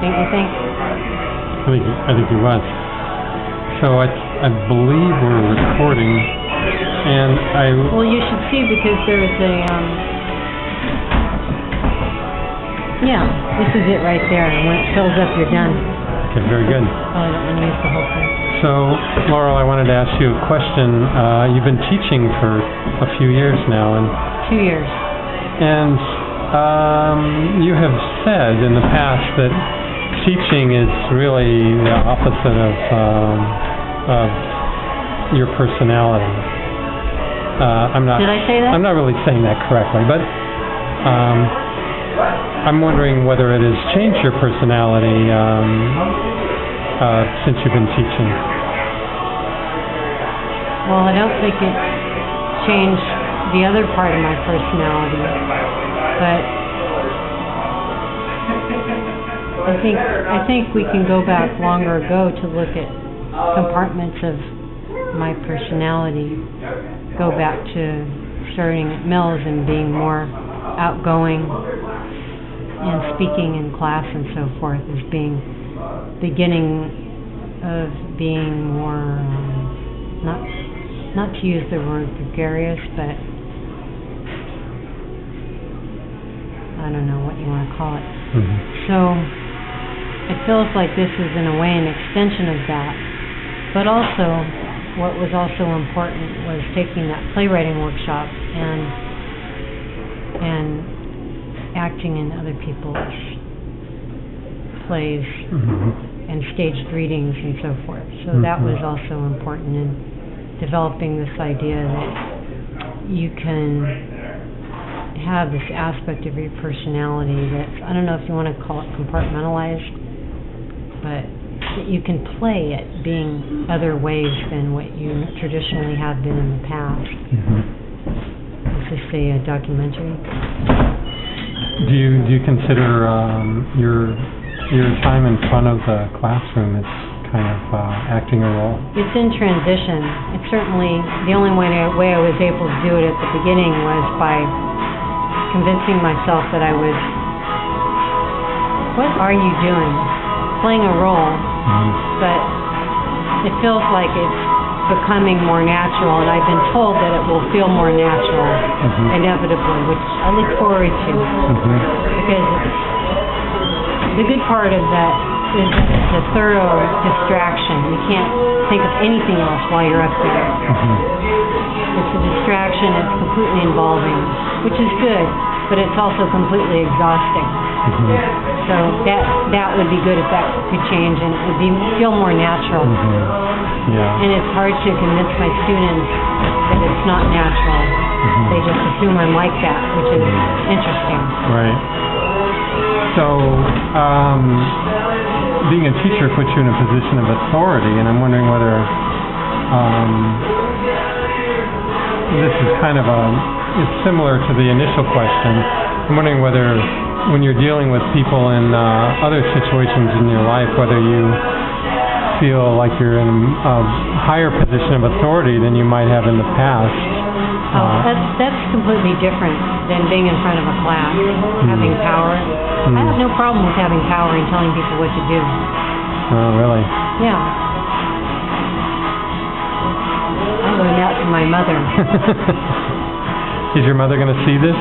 don't you think? I think he was. So I believe we're recording, and Well, you should see, because there's a, yeah, this is it right there, and when it fills up, you're done. Okay, very good. Oh, I don't want to use the whole thing. So, Laurel, I wanted to ask you a question. You've been teaching for a few years now, and 2 years. And you have said in the past that teaching is really the opposite of your personality. Did I say that? I'm not really saying that correctly, but I'm wondering whether it has changed your personality since you've been teaching. Well, I don't think it changed the other part of my personality, but I think we can go back longer ago to look at compartments of my personality. Go back to starting at Mills and being more outgoing and speaking in class and so forth, as being beginning of being more not to use the word gregarious, but I don't know what you want to call it. Mm-hmm. So it feels like this is in a way an extension of that. But also, what was also important was taking that playwriting workshop and acting in other people's plays and staged readings and so forth. So that was also important in developing this idea that you can have this aspect of your personality that, I don't know if you want to call it compartmentalized, but that you can play at being other ways than what you traditionally have been in the past. Is this a documentary? Do you consider your time in front of the classroom as kind of acting a role? It's in transition. It's certainly the only way I was able to do it at the beginning was by convincing myself that I was, what are you doing? Playing a role, but it feels like it's becoming more natural, and I've been told that it will feel more natural inevitably, which I look forward to, because the good part of that is it's a thorough distraction. You can't think of anything else while you're up there. It's a distraction, it's completely involving, which is good, but it's also completely exhausting. So that would be good if that could change, and it would feel more natural. And it's hard to convince my students that it's not natural. They just assume I'm like that, which is interesting. Right. So, being a teacher puts you in a position of authority, and I'm wondering whether this is kind of it's similar to the initial question. I'm wondering whether, when you're dealing with people in other situations in your life, whether you feel like you're in a higher position of authority than you might have in the past. That's completely different than being in front of a class, having power. I have no problem with having power and telling people what to do. Oh, really? Yeah. I learned that from my mother. Is your mother going to see this?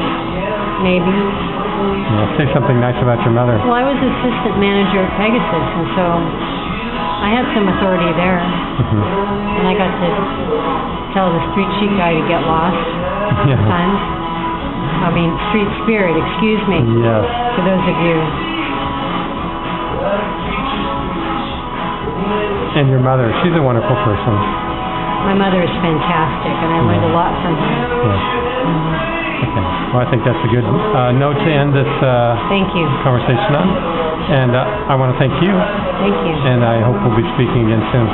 Maybe. Well, say something nice about your mother. Well, I was assistant manager at Pegasus, and so I had some authority there. And I got to tell the street chic guy to get lost sometimes. I mean, street spirit, excuse me. Yes. For those of you. And your mother, she's a wonderful person. My mother is fantastic, and I learned a lot from her. Okay. Well, I think that's a good note to end this Thank you. conversation on. And I want to thank you. Thank you. And I hope we'll be speaking again soon.